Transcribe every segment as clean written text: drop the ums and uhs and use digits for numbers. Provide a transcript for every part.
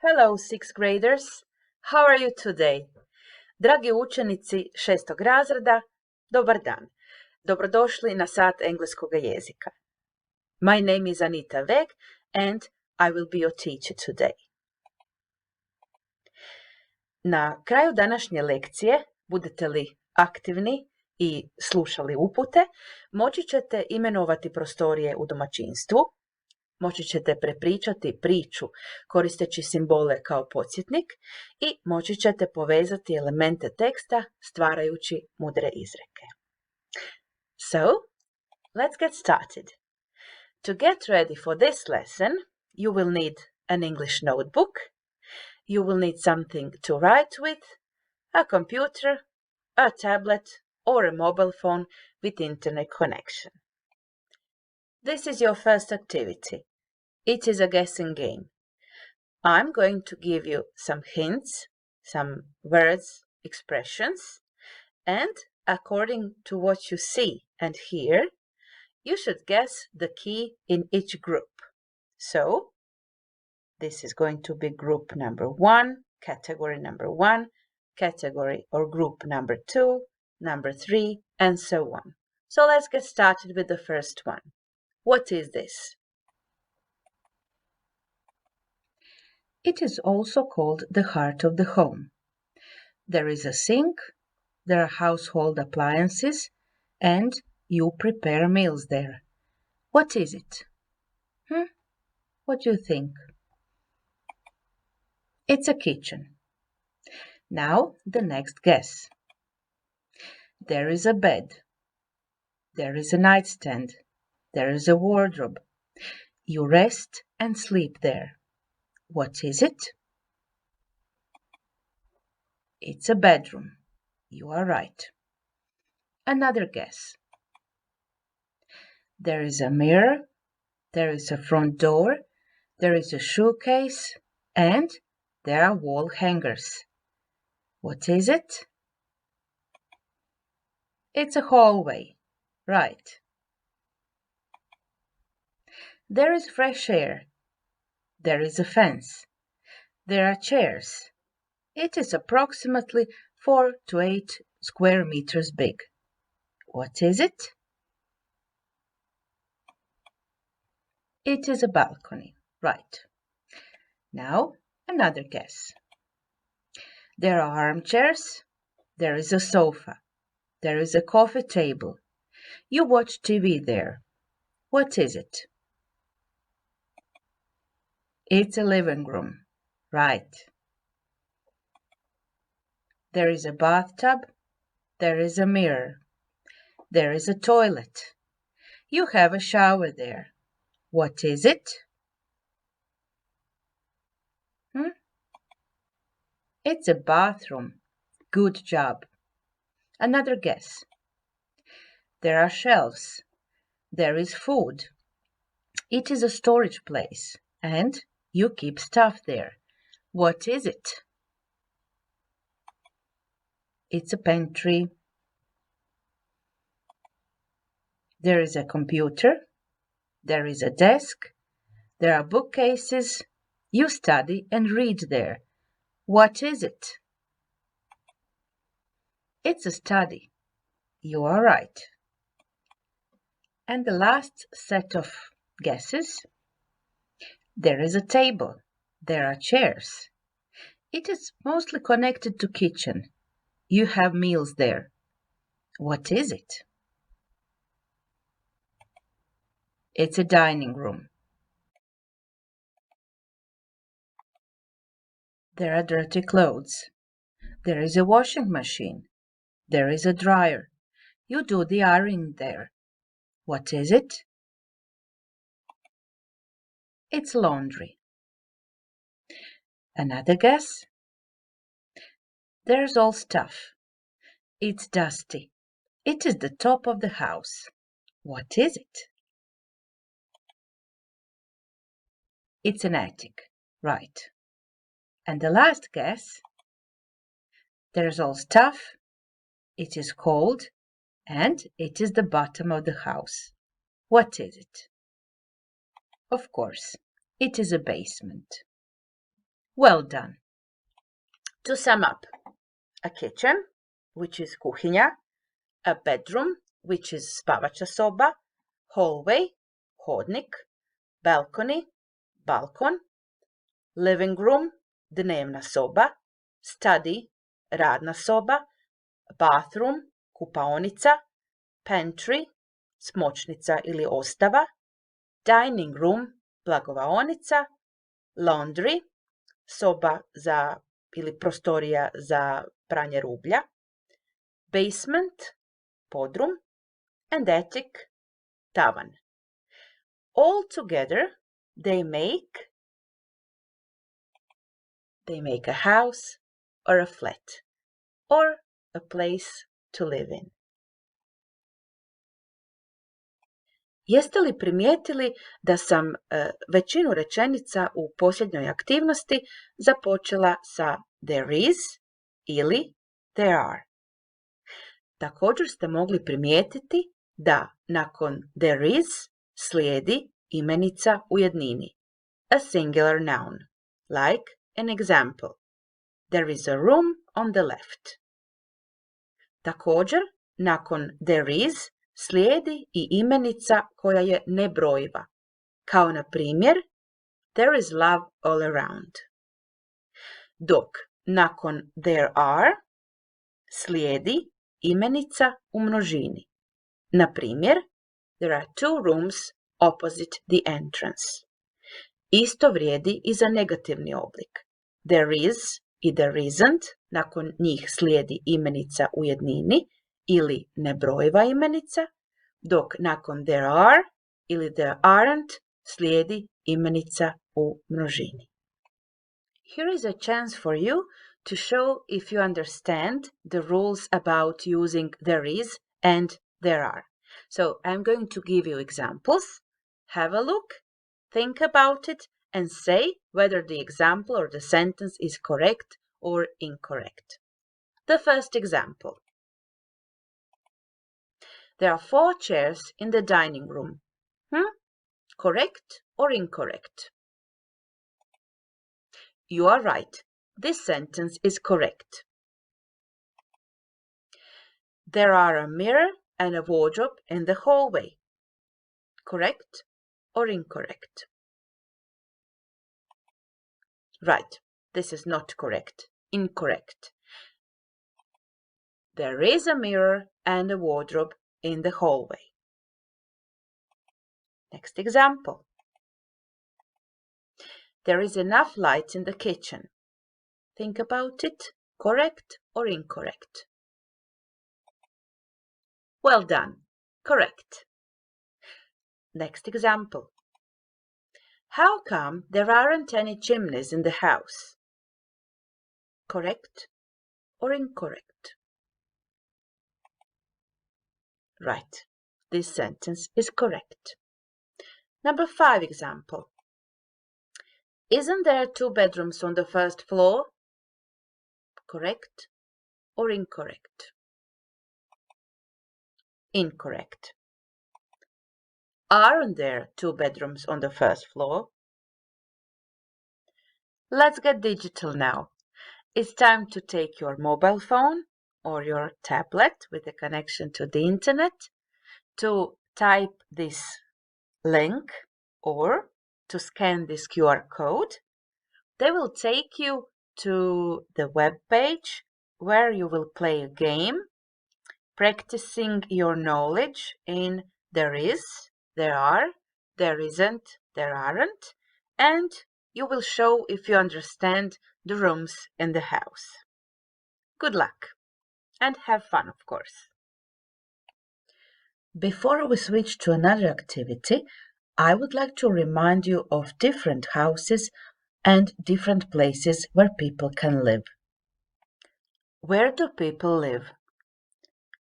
Hello, sixth graders. How are you today? Dragi učenici šestog razreda, dobar dan. Dobrodošli na sat engleskog jezika. My name is Anita Vegh and I will be your teacher today. Na kraju današnje lekcije, budete li aktivni i slušali upute, moći ćete imenovati prostorije u domaćinstvu, moći ćete prepričati priču koristeći simbole kao podsjetnik i moći ćete povezati elemente teksta stvarajući mudre izreke. So, let's get started. To get ready for this lesson, you will need an English notebook, you will need something to write with, a computer, a tablet, or a mobile phone with internet connection. This is your first activity. It is a guessing game. I'm going to give you some hints, some words, expressions, and according to what you see and hear, you should guess the key in each group. So, this is going to be group number 1, category number 1, category or group number 2, number 3, and so on. So let's get started with the first one. What is this? It is also called the heart of the home. There is a sink, there are household appliances, and you prepare meals there. What is it? What do you think? It's a kitchen. Now the next guess. There is a bed. There is a nightstand. There is a wardrobe. You rest and sleep there. What is it? It's a bedroom. You are right. Another guess. There is a mirror, there is a front door, there is a showcase, and there are wall hangers. What is it? It's a hallway. Right. There is fresh air. There is a fence. There are chairs. It is approximately 4 to 8 square meters big. What is it? It is a balcony. Right. Now, another guess. There are armchairs. There is a sofa. There is a coffee table. You watch TV there. What is it? It's a living room. Right. There is a bathtub. There is a mirror. There is a toilet. You have a shower there. What is it? It's a bathroom. Good job. Another guess. There are shelves. There is food. It is a storage place, and you keep stuff there. What is it? It's a pantry. There is a computer. There is a desk. There are bookcases. You study and read there. What is it? It's a study. You are right. And the last set of guesses. There is a table. There are chairs. It is mostly connected to kitchen. You have meals there. What is it? It's a dining room. There are dirty clothes. There is a washing machine. There is a dryer. You do the ironing there. What is it? It's laundry. Another guess? There's all stuff. It's dusty. It is the top of the house. What is it? It's an attic. Right. And the last guess? There's all stuff. It is cold. And it is the bottom of the house. What is it? Of course, it is a basement. Well done. To sum up, a kitchen, which is kuhinja, a bedroom, which is spavača soba, hallway, hodnik, balcony, balkon, living room, dnevna soba, study, radna soba, bathroom, kupaonica, pantry, smočnica ili ostava, dining room, blagovaonica, laundry, soba za ili prostorija za pranje rublja, basement, podrum, and attic, tavan. All together they make a house or a flat or a place to live in. Jeste li primijetili da sam većinu rečenica u posljednjoj aktivnosti započela sa there is ili there are? Također ste mogli primijetiti da nakon there is slijedi imenica u jednini, a singular noun, like an example. There is a room on the left. Također, nakon there is slijedi i imenica koja je nebrojiva, kao na primjer there is love all around. Dok nakon there are slijedi imenica u množini. Na primjer, there are 2 rooms opposite the entrance. Isto vrijedi i za negativni oblik. There is i there isn't, nakon njih slijedi imenica u jednini ili nebrojiva imenica, dok nakon there are ili there aren't slijedi imenica u množini. Here is a chance for you to show if you understand the rules about using there is and there are. So I'm going to give you examples. Have a look, think about it, and say whether the example or the sentence is correct or incorrect. The first example. There are 4 chairs in the dining room. Correct or incorrect? You are right. This sentence is correct. There are a mirror and a wardrobe in the hallway. Correct or incorrect? Right. This is not correct. Incorrect. There is a mirror and a wardrobe in the hallway. Next example. There is enough light in the kitchen. Think about it. Correct or incorrect? Well done. Correct. Next example. How come there aren't any chimneys in the house? Correct or incorrect? Right. This sentence is correct. Number 5 example. Isn't there 2 bedrooms on the first floor? Correct or incorrect? Incorrect. Aren't there 2 bedrooms on the first floor? Let's get digital now. It's time to take your mobile phone or your tablet with a connection to the internet to type this link or to scan this QR code. They will take you to the web page where you will play a game, practicing your knowledge in there is, there are, there isn't, there aren't, and you will show if you understand the rooms in the house. Good luck and have fun, of course. Before we switch to another activity, I would like to remind you of different houses and different places where people can live. Where do people live?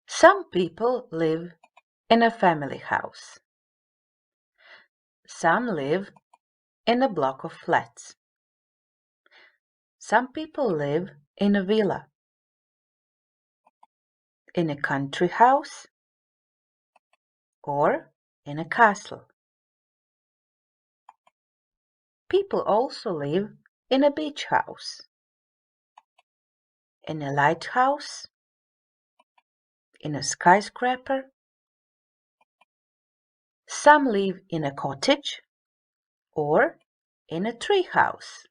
Some people live in a family house. Some live in a block of flats. Some people live in a villa, in a country house, or in a castle. People also live in a beach house, in a lighthouse, in a skyscraper. Some live in a cottage or in a tree house.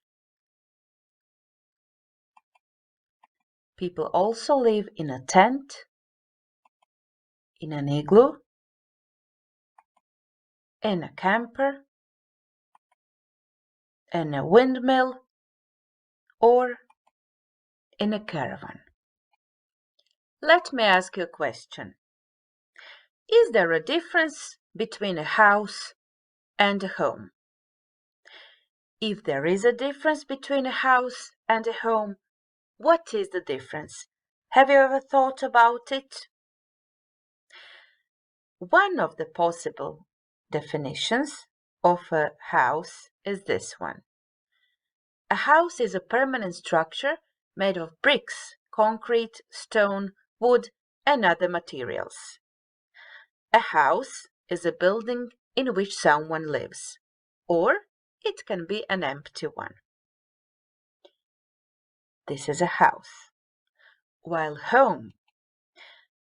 People also live in a tent, in an igloo, in a camper, in a windmill, or in a caravan. Let me ask you a question. Is there a difference between a house and a home? If there is a difference between a house and a home, what is the difference? Have you ever thought about it? One of the possible definitions of a house is this one. A house is a permanent structure made of bricks, concrete, stone, wood, and other materials. A house is a building in which someone lives, or it can be an empty one. This is a house. While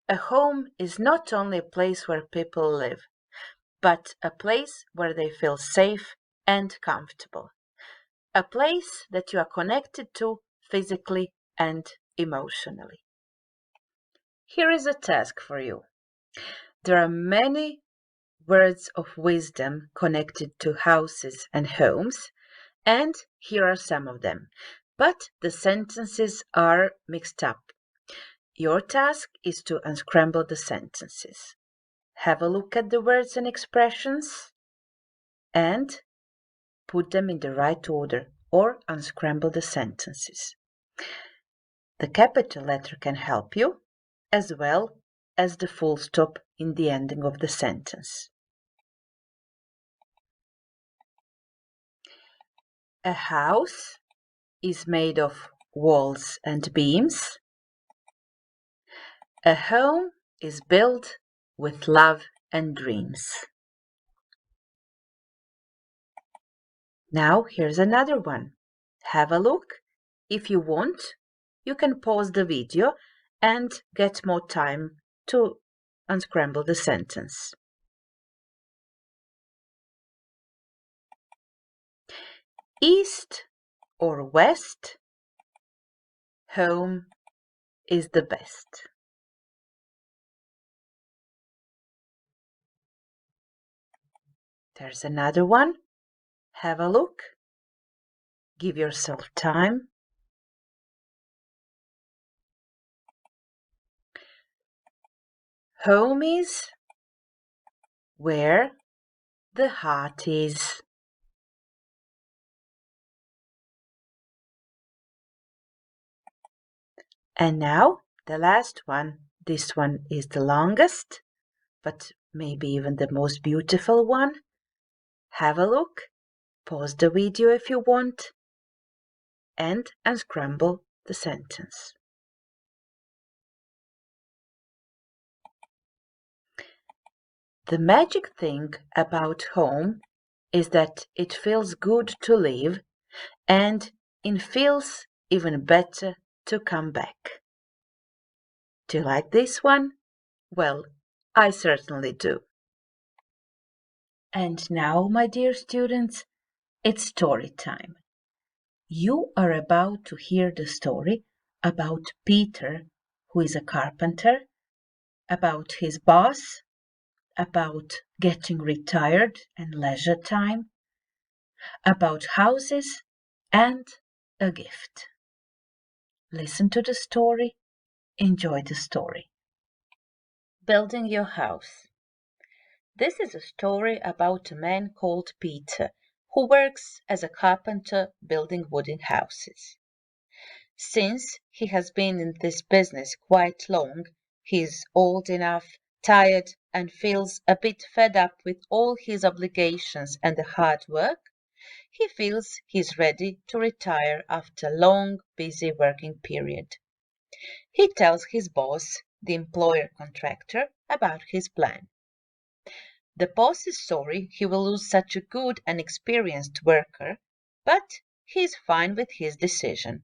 a home is not only a place where people live, but a place where they feel safe and comfortable. A place that you are connected to physically and emotionally. Here is a task for you. There are many words of wisdom connected to houses and homes, and here are some of them. But the sentences are mixed up. Your task is to unscramble the sentences. Have a look at the words and expressions and put them in the right order or unscramble the sentences. The capital letter can help you, as well as the full stop in the ending of the sentence. A house is made of walls and beams. A home is built with love and dreams. Now here's another one. Have a look. If you want, you can pause the video and get more time to unscramble the sentence. East or west, home is the best. There's another one. Have a look. Give yourself time. Home is where the heart is. And now the last one. This one is the longest, but maybe even the most beautiful one. Have a look. Pause the video if you want and unscramble the sentence. The magic thing about home is that it feels good to live and it feels even better to come back. Do you like this one? Well, I certainly do. And now, my dear students, it's story time. You are about to hear the story about Peter, who is a carpenter, about his boss, about getting retired and leisure time, about houses, and a gift. Listen to the story, enjoy the story. Building your house. This is a story about a man called Peter, who works as a carpenter building wooden houses. Since he has been in this business quite long, he is old enough, tired, and feels a bit fed up with all his obligations and the hard work. He feels he's ready to retire after a long, busy working period. He tells his boss, the employer contractor, about his plan. The boss is sorry he will lose such a good and experienced worker, but he is fine with his decision.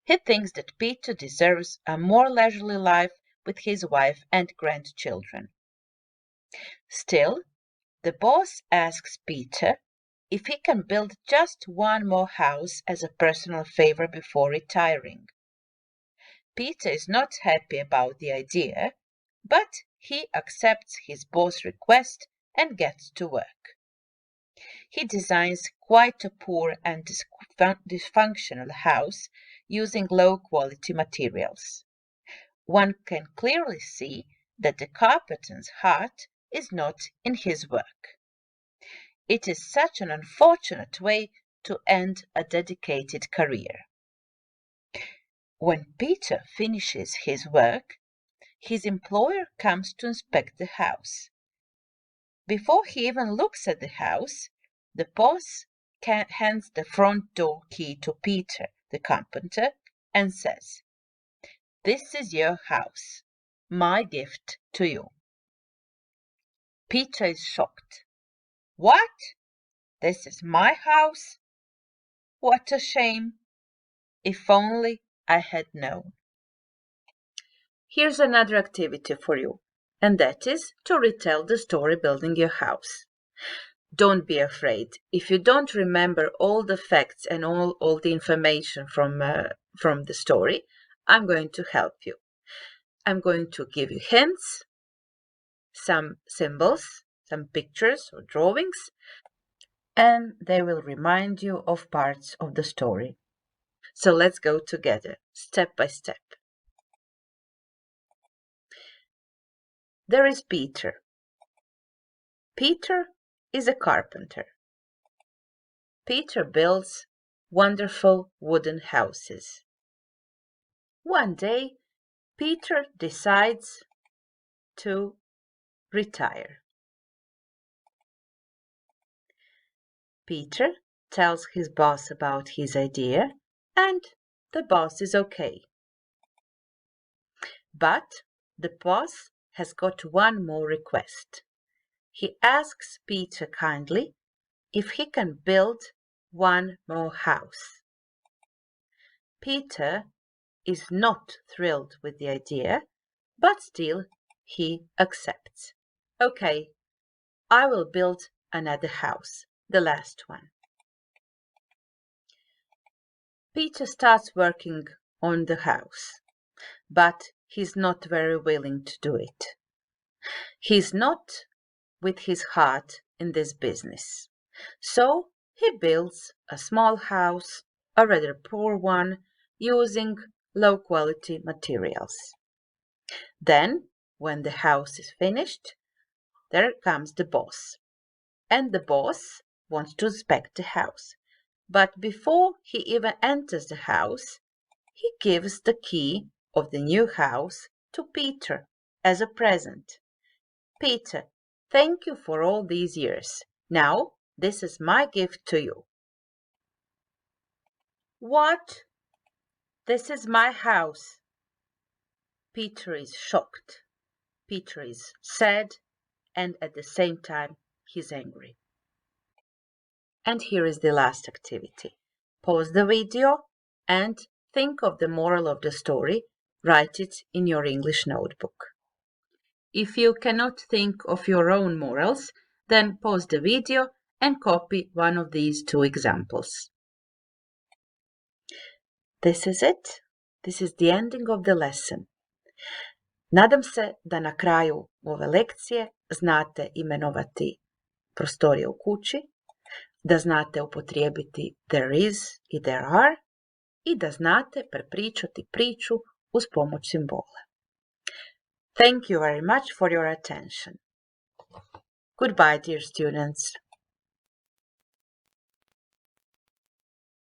He thinks that Peter deserves a more leisurely life with his wife and grandchildren. Still, the boss asks Peter if he can build just one more house as a personal favor before retiring. Peter is not happy about the idea, but he accepts his boss' request and gets to work. He designs quite a poor and dysfunctional house using low-quality materials. One can clearly see that the carpenter's heart is not in his work. It is such an unfortunate way to end a dedicated career. When Peter finishes his work, his employer comes to inspect the house. Before he even looks at the house, the boss hands the front door key to Peter, the carpenter, and says, "This is your house, my gift to you." Peter is shocked. "What? This is my house? What a shame! If only I had known." Here's another activity for you, and that is to retell the story building your house. Don't be afraid. If you don't remember all the facts and all the information from the story, I'm going to help you. I'm going to give you hints, some symbols, some pictures or drawings, and they will remind you of parts of the story. So let's go together, step by step. There is Peter. Peter is a carpenter. Peter builds wonderful wooden houses. One day, Peter decides to retire. Peter tells his boss about his idea, and the boss is okay. But the boss has got one more request. He asks Peter kindly if he can build one more house. Peter is not thrilled with the idea, but still he accepts. Okay, I will build another house, the last one. Peter starts working on the house, but he's not very willing to do it. He's not with his heart in this business. So he builds a small house, a rather poor one, using low-quality materials. Then, when the house is finished, there comes the boss. And the boss wants to inspect the house. But before he even enters the house, he gives the key of the new house to Peter as a present. "Peter, thank you for all these years. Now, this is my gift to you." "What? This is my house." Peter is shocked. Peter is sad, and at the same time, he's angry. And here is the last activity. Pause the video and think of the moral of the story. Write it in your English notebook. If you cannot think of your own morals, then pause the video and copy one of these two examples. This is it. This is the ending of the lesson. Nadam se da na kraju ove lekcije znate imenovati prostorije u kući, da znate upotrijebiti there is i there are i da znate prepričati priču uz pomoć simbola. Thank you very much for your attention. Goodbye, dear students.